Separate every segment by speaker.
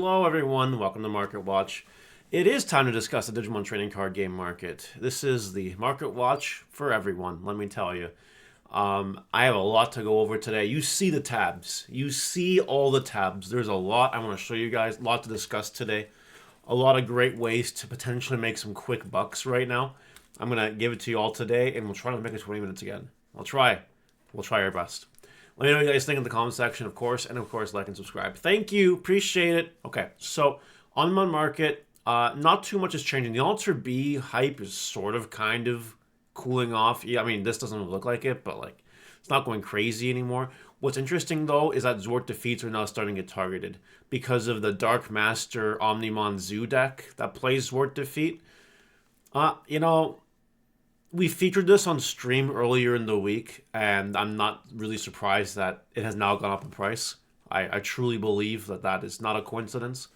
Speaker 1: Hello everyone, welcome to Market Watch. It is time to discuss the Digimon trading card game market. This is the Market Watch for everyone, let me tell you. I have a lot to go over today. You see the tabs. You see all the tabs. There's a lot I want to show you guys, a lot to discuss today. A lot of great ways to potentially make some quick bucks right now. I'm going to give it to you all today, and we'll try to make it 20 minutes again. We'll try our best. Let me know what you guys think in the comment section, of course, and of course, like and subscribe. Thank you. Appreciate it. Okay, so on my market, not too much is changing. The Alter B hype is sort of kind of cooling off. Yeah, I mean, this doesn't look like it, but like it's not going crazy anymore. What's interesting though is that Zort defeats are now starting to get targeted because of the Dark Master Omnimon Zoo deck that plays Zort defeat. You know, we featured this on stream earlier in the week, and I'm not really surprised that it has now gone up in price. I truly believe that that is not a coincidence.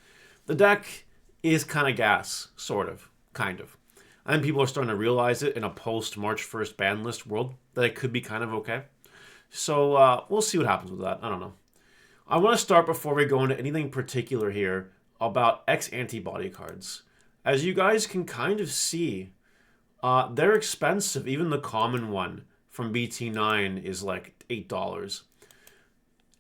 Speaker 1: The deck is kind of gas, sort of, kind of. And people are starting to realize it in a post-March 1st ban list world, that it could be kind of okay. So we'll see what happens with that. I don't know. I want to start before we go into anything particular here about X-Antibody cards. As you guys can kind of see, they're expensive. Even the common one from BT9 is like $8.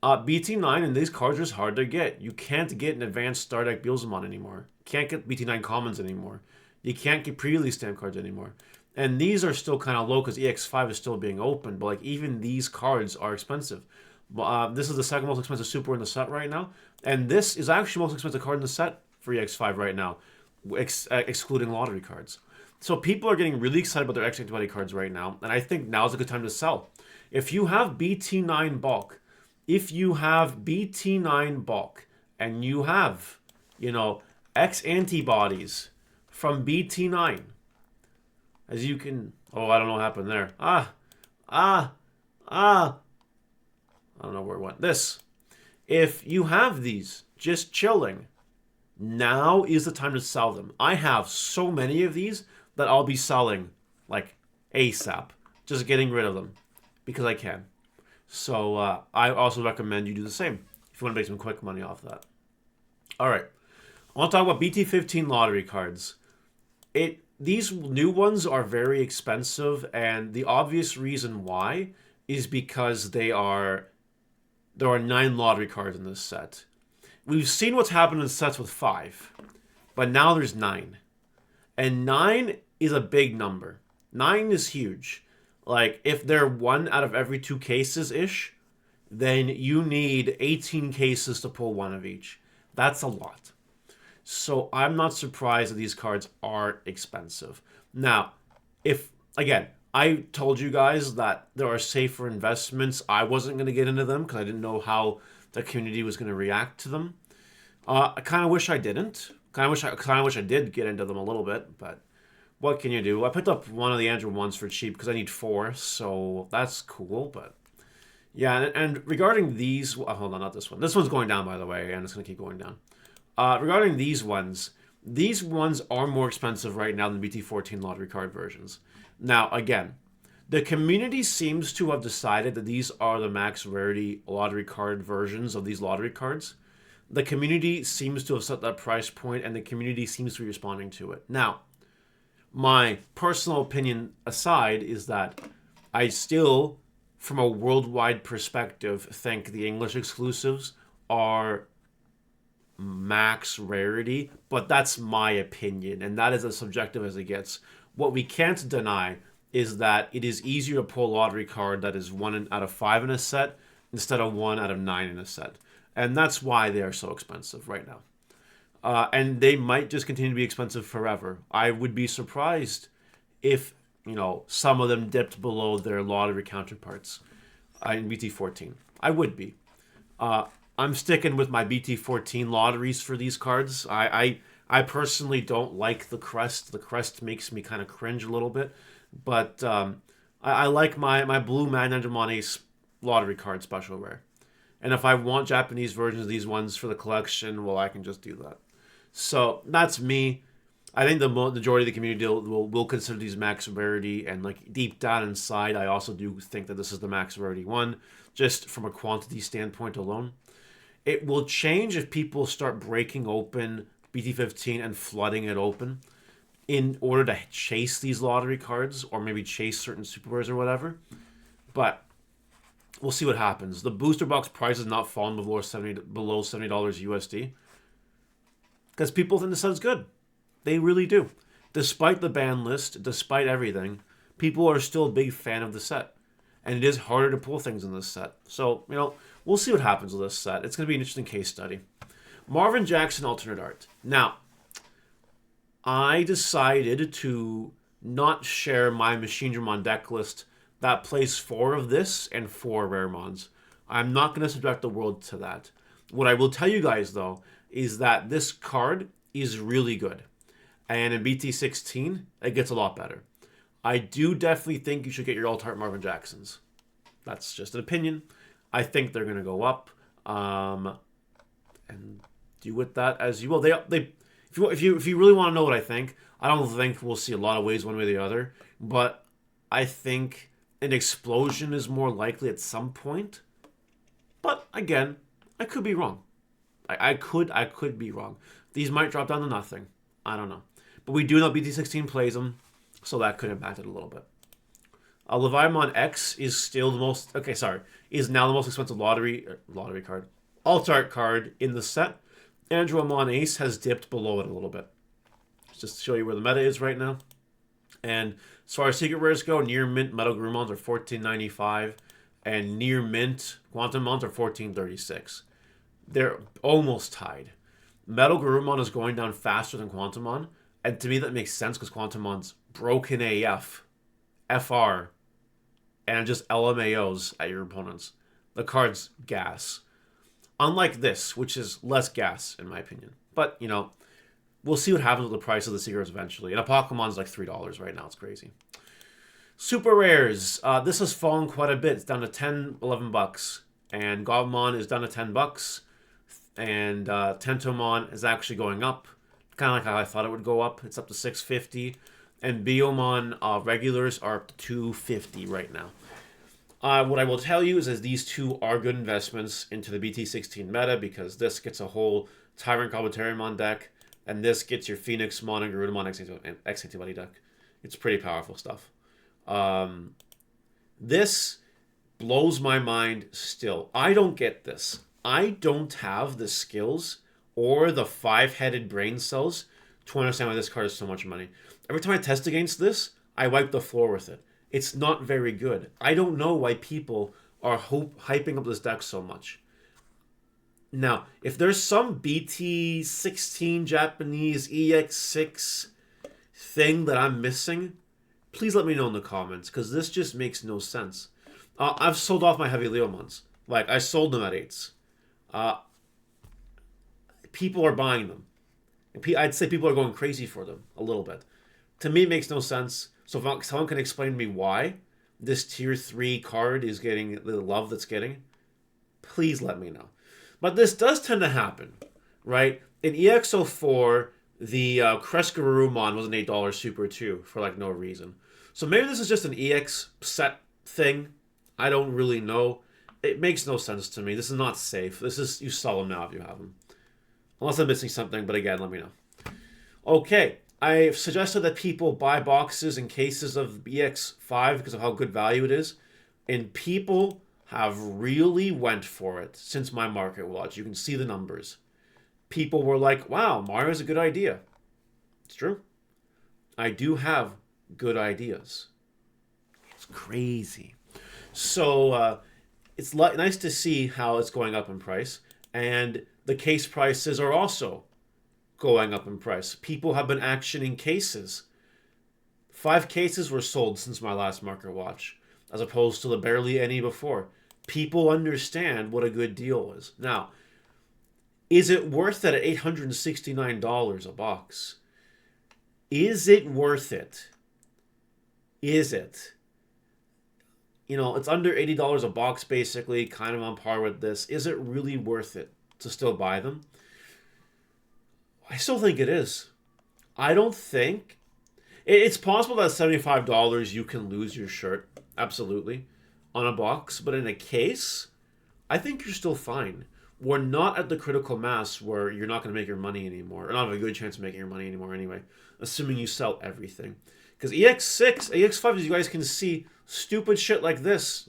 Speaker 1: BT9 and these cards are just hard to get. You can't get an advanced Star Deck Beelzemon anymore. Can't get BT9 commons anymore. You can't get pre-release stamp cards anymore. And these are still kind of low because EX5 is still being opened. But like even these cards are expensive. This is the second most expensive super in the set right now. And this is actually the most expensive card in the set for EX5 right now, excluding lottery cards. So people are getting really excited about their X-Antibody cards right now, and I think now's a good time to sell. If you have BT9 bulk, and you have, you know, X-Antibodies from BT9, as you can, oh, I don't know what happened there. I don't know where it went. This. If you have these just chilling, now is the time to sell them. I have so many of these that I'll be selling like ASAP, just getting rid of them because I can. So I also recommend you do the same if you want to make some quick money off that. All right, I want to talk about BT15 lottery cards. These new ones are very expensive, and the obvious reason why is because there are 9 lottery cards in this set. We've seen what's happened in sets with 5, but now there's 9. And 9 is a big number. 9 is huge. Like, if they're 1 out of every 2 cases-ish, then you need 18 cases to pull 1 of each. That's a lot. So I'm not surprised that these cards are expensive. Now, again, I told you guys that there are safer investments. I wasn't going to get into them because I didn't know how the community was going to react to them. I kind of wish I didn't. Kind of wish I did get into them a little bit, but what can you do? I picked up one of the Android ones for cheap because I need 4, so that's cool. But yeah, and regarding these, hold on, not this one. This one's going down, by the way, and it's going to keep going down. Regarding these ones are more expensive right now than BT14 lottery card versions. Now, again, the community seems to have decided that these are the max rarity lottery card versions of these lottery cards. The community seems to have set that price point, and the community seems to be responding to it. Now, my personal opinion aside is that I still, from a worldwide perspective, think the English exclusives are max rarity, but that's my opinion, and that is as subjective as it gets. What we can't deny is that it is easier to pull a lottery card that is 1 out of 5 in a set instead of 1 out of 9 in a set. And that's why they are so expensive right now. And they might just continue to be expensive forever. I would be surprised if, you know, some of them dipped below their lottery counterparts in BT14. I would be. I'm sticking with my BT14 lotteries for these cards. I personally don't like the crest. The crest makes me kind of cringe a little bit. But I like my blue Magnanimon Ace lottery card special rare. And if I want Japanese versions of these ones for the collection, well, I can just do that. So that's me. I think the majority of the community will consider these max rarity, and like deep down inside, I also do think that this is the max rarity one, just from a quantity standpoint alone. It will change if people start breaking open BT15 and flooding it open in order to chase these lottery cards or maybe chase certain super rares or whatever. But we'll see what happens. The booster box price has not fallen below $70 USD because people think the set is good. They really do. Despite the ban list, despite everything, people are still a big fan of the set. And it is harder to pull things in this set. So, we'll see what happens with this set. It's going to be an interesting case study. Marvin Jackson alternate art. Now, I decided to not share my Machine Dramon deck list that plays 4 of this and 4 rare mons. I'm not going to subject the world to that. What I will tell you guys, though, is that this card is really good. And in BT16, it gets a lot better. I do definitely think you should get your alt-art Marvin Jacksons. That's just an opinion. I think they're going to go up. And do with that as you will. If you really want to know what I think, I don't think we'll see a lot of ways one way or the other. But I think an explosion is more likely at some point. But again, I could be wrong. I could be wrong. These might drop down to nothing. I don't know. But we do know BT16 plays them, so that could impact it a little bit. Leviathan X is still the most... is now the most expensive lottery card. Alt-art card in the set. Andrew Amon Ace has dipped below it a little bit. Just to show you where the meta is right now. And as far as secret rares go, near mint Metal Grumons are $14.95. And near mint Quantum Mons are $14.36. They're almost tied. Metal Garurumon is going down faster than Quantumon. And to me, that makes sense because Quantumon's broken AF, FR, and just LMAOs at your opponents. The card's gas. Unlike this, which is less gas, in my opinion. But, we'll see what happens with the price of the Seekers eventually. And a Pokemon's like $3 right now. It's crazy. Super rares. This has fallen quite a bit. It's down to $10, $11. And Gobmon is down to $10. And Tentomon is actually going up. Kind of like how I thought it would go up. It's up to $6.50. And Biomon regulars are up to $2.50 right now. What I will tell you is that these two are good investments into the BT16 meta because this gets a whole Tyrant Cobbletarianmon deck, and this gets your Phoenix Mon and Garudamon X-Antibody deck. It's pretty powerful stuff. This blows my mind still. I don't get this. I don't have the skills or the 5-headed brain cells to understand why this card is so much money. Every time I test against this, I wipe the floor with it. It's not very good. I don't know why people are hyping up this deck so much. Now, if there's some BT16 Japanese EX6 thing that I'm missing, please let me know in the comments, because this just makes no sense. I've sold off my Heavy Leomons. Like, I sold them at 8s. People are buying them. I'd say people are going crazy for them a little bit. To me, it makes no sense. So if someone can explain to me why this tier 3 card is getting the love that's getting, please let me know. But this does tend to happen, right? In EX04, the Crescarurumon was an $8 super too, for like no reason. So maybe this is just an EX set thing. I don't really know. It makes no sense to me. This is not safe. This is, you sell them now if you have them. Unless I'm missing something, but again, let me know. Okay, I've suggested that people buy boxes and cases of EX5 because of how good value it is. And people have really went for it since my market watch. You can see the numbers. People were like, wow, Mario's a good idea. It's true. I do have good ideas. It's crazy. So it's nice to see how it's going up in price. And the case prices are also going up in price. People have been actioning cases. 5 cases were sold since my last market watch, as opposed to the barely any before. People understand what a good deal is. Now, is it worth it at $869 a box? Is it worth it? Is it? You know, it's under $80 a box, basically, kind of on par with this. Is it really worth it to still buy them? I still think it is. I don't think... It's possible that $75 you can lose your shirt, absolutely, on a box. But in a case, I think you're still fine. we're not at the critical mass where you're not going to make your money anymore, or not have a good chance of making your money anymore anyway, assuming you sell everything. Because EX6, EX5, as you guys can see, stupid shit like this,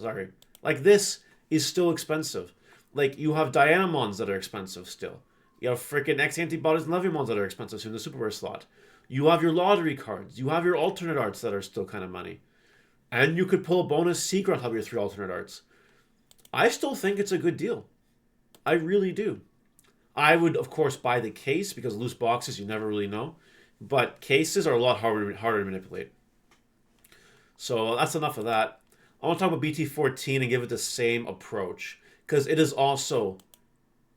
Speaker 1: like this is still expensive. Like, you have Dianamons that are expensive still. You have freaking X-Antibodies and Levimons that are expensive in the super rare slot. You have your lottery cards. You have your alternate arts that are still kind of money. And you could pull a bonus secret on top of your 3 alternate arts. I still think it's a good deal. I really do. I would, of course, buy the case because loose boxes, you never really know. But cases are a lot harder to manipulate. So that's enough of that. I want to talk about BT14 and give it the same approach. Because it is also,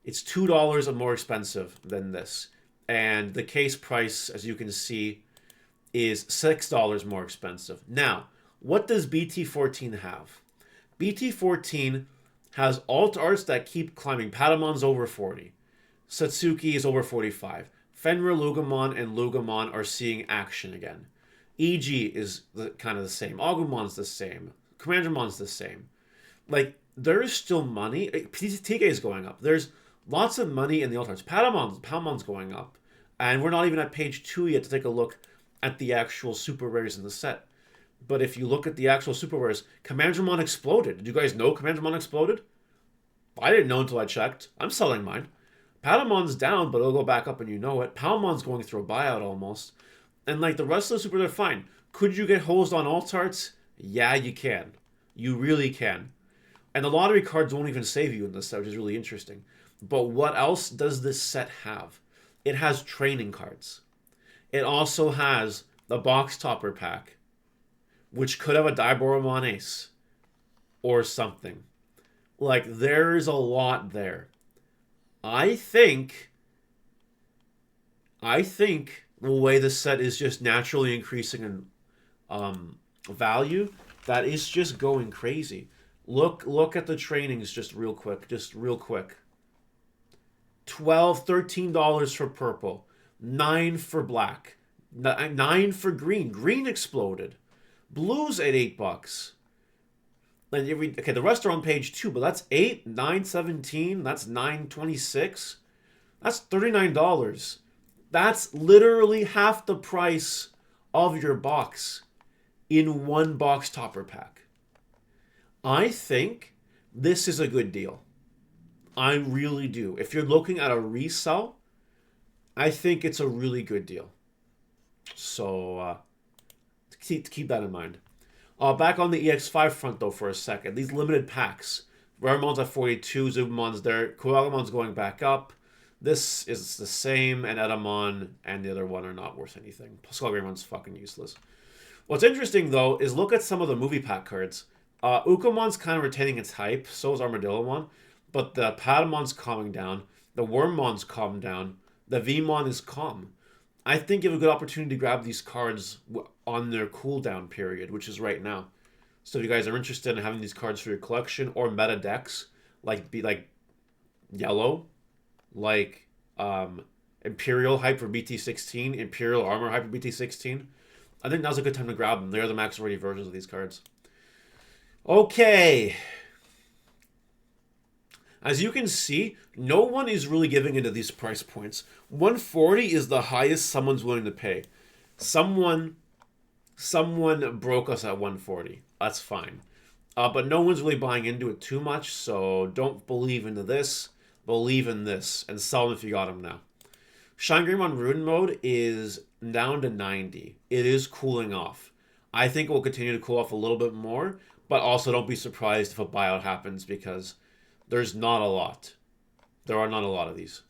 Speaker 1: it's $2 more expensive than this. And the case price, as you can see, is $6 more expensive. Now, what does BT14 have? BT14 has alt arts that keep climbing. Patamon's over 40. Satsuki is over 45. Fenrir, Lugamon, and Lugamon are seeing action again. EG is kind of the same. Agumon's the same. Commandermon's the same. Like, there is still money. TK is going up. There's lots of money in the alt arts. Patamon's going up. And we're not even at page 2 yet to take a look at the actual super rares in the set. But if you look at the actual super rares, Commandermon exploded. Did you guys know Commandermon exploded? I didn't know until I checked. I'm selling mine. Patamon's down, but it'll go back up and you know it. Palmon's going through a buyout almost. And like the rest of the super, they're fine. Could you get hosed on alt arts? Yeah, you can. You really can. And the lottery cards won't even save you in this set, which is really interesting. But what else does this set have? It has training cards. It also has the box topper pack, which could have a Diboromon Ace or something. Like, there's a lot there. I think the way the set is just naturally increasing in value, that is just going crazy. Look at the trainings just real quick. $12, $13 for purple, $9 for black, $9 for green. Green exploded. Blue's at $8. Okay, the rest are on page 2, but that's 8, 9, 17. That's 9, 26. That's $39. That's literally half the price of your box in one box topper pack. I think this is a good deal. I really do. If you're looking at a resell, I think it's a really good deal. So keep that in mind. Back on the EX5 front, though, for a second. These limited packs. Raremon's at 42, Zubamon's there. Koalamon's going back up. This is the same, and Edamon and the other one are not worth anything. Skullgreymmon's fucking useless. What's interesting, though, is look at some of the movie pack cards. Ukamon's kind of retaining its hype, so is Armadillomon, but the Patamon's calming down. The Wormmon's calmed down. The Vmon is calm. I think you have a good opportunity to grab these cards on their cooldown period, which is right now. So if you guys are interested in having these cards for your collection or meta decks, like Yellow, like Imperial hype for BT16, Imperial Armor hype for BT16, I think now's a good time to grab them. They're the max ready versions of these cards. Okay. As you can see, no one is really giving into these price points. 140 is the highest someone's willing to pay. Someone broke us at 140. That's fine. But no one's really buying into it too much, so don't believe into this. Believe in this, and sell them if you got them now. Shine Greymon Rune mode is down to 90. It is cooling off. I think it will continue to cool off a little bit more, but also don't be surprised if a buyout happens because there's not a lot. There are not a lot of these.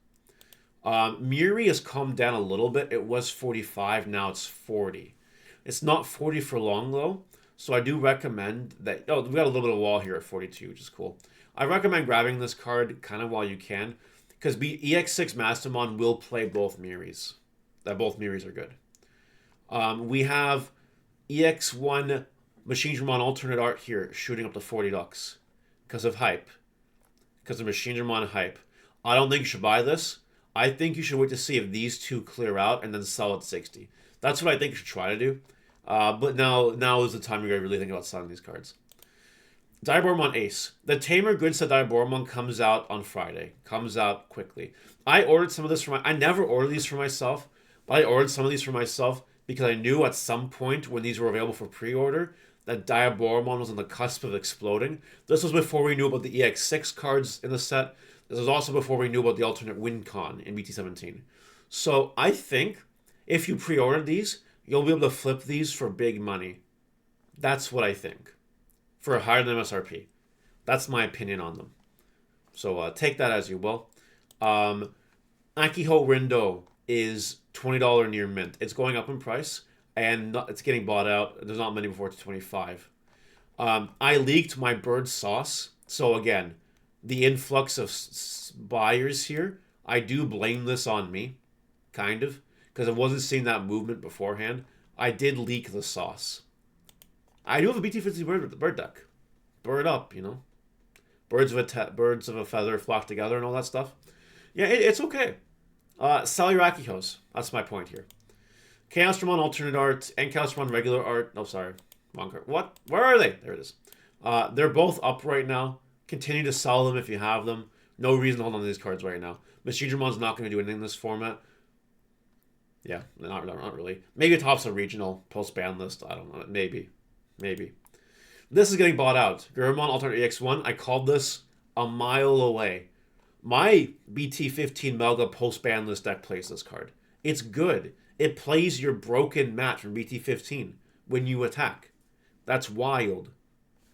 Speaker 1: Muri has come down a little bit. It was 45. Now it's 40. It's not 40 for long, though. So I do recommend that... Oh, we got a little bit of wall here at 42, which is cool. I recommend grabbing this card kind of while you can. Because EX6 Mastamon will play both Muris. Both Muris are good. We have EX1 Machinedramon alternate art here shooting up to 40 bucks. Because of hype. Because of Machinedramon hype. I don't think you should buy this. I think you should wait to see if these two clear out and then sell at 60. That's what I think you should try to do. But now is the time you're really thinking about selling these cards. Diaboromon Ace. The Tamer Good set Diaboromon comes out on Friday. Comes out quickly. I ordered some of this for my... I never order these for myself, but I ordered some of these for myself because I knew at some point when these were available for pre-order that Diaboromon was on the cusp of exploding. This was before we knew about the EX6 cards in the set. This was also before we knew about the alternate WinCon in BT17. So I think if you pre-ordered these, you'll be able to flip these for big money. That's what I think. For a higher than MSRP. That's my opinion on them. So take that as you will. Akiho Rindo is $20 near mint. It's going up in price, and it's getting bought out. There's not many before it's 25. I leaked my bird sauce. So again, the influx of buyers here, I do blame this on me, kind of, because I wasn't seeing that movement beforehand. I did leak the sauce. I do have a BT15 bird deck. Bird up, you know. Birds of a feather flock together and all that stuff. Yeah, it's okay. Sell your Akihos. That's my point here. Chaosdramon alternate art and Chaosdramon regular art. No, sorry. Wrong card. What? Where are they? There it is. They're both up right now. Continue to sell them if you have them. No reason to hold on to these cards right now. Machinedramon's not going to do anything in this format. Yeah, not really. Maybe it tops a regional post-ban list. I don't know. Maybe. This is getting bought out. Gurumon Alternate EX1. I called this a mile away. My BT15 Melga post-ban list deck plays this card. It's good. It plays your broken match from BT15 when you attack. That's wild.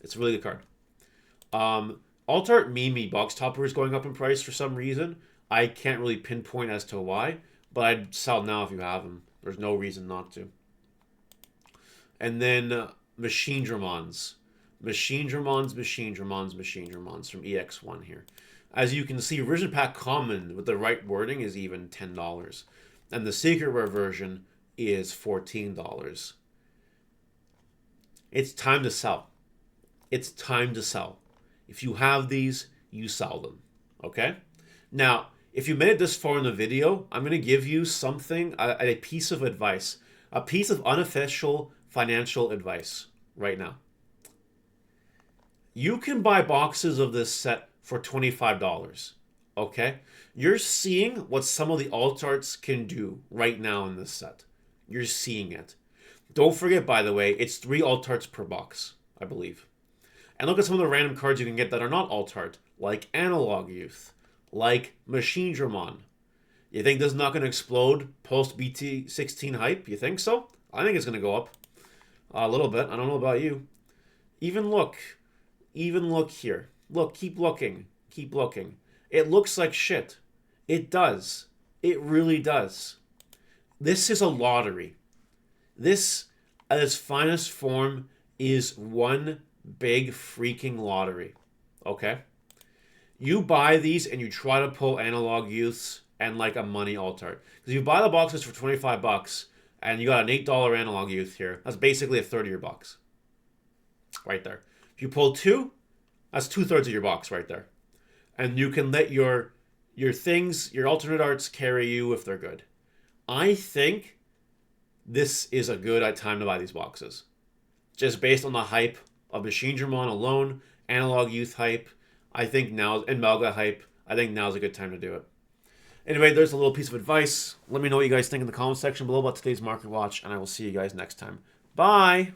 Speaker 1: It's a really good card. Altart Mimi box topper is going up in price for some reason. I can't really pinpoint as to why, but I'd sell now if you have them. There's no reason not to. And then Machinedramons from EX1 here. As you can see, Version Pack Common with the right wording is even $10. And the Secret Rare version is $14. It's time to sell. It's time to sell. If you have these, you sell them. Okay? Now, if you made it this far in the video, I'm going to give you something, a piece of advice. A piece of unofficial financial advice right now. You can buy boxes of this set for $25. Okay? You're seeing what some of the alt arts can do right now in this set. You're seeing it. Don't forget, by the way, it's 3 alt arts per box, I believe. And look at some of the random cards you can get that are not alt art, like Analog Youth, like Machinedramon. You think this is not going to explode post BT16 hype? You think so? I think it's going to go up a little bit. I don't know about you. Even look here. Look, keep looking. It looks like shit. It does. It really does. This is a lottery. This, at its finest form, is one big freaking lottery. Okay? You buy these and you try to pull Analog Youths and like a money alt art. Because you buy the boxes for $25 and you got an $8 Analog Youth here. That's basically a third of your box. Right there. If you pull 2, that's 2/3 of your box right there. And you can let your things, your alternate arts carry you if they're good. I think this is a good time to buy these boxes. Just based on the hype of Machinedramon alone, Analog Youth hype, I think now, and Melga hype, I think now's a good time to do it. Anyway, there's a little piece of advice. Let me know what you guys think in the comment section below about today's Market Watch, and I will see you guys next time. Bye!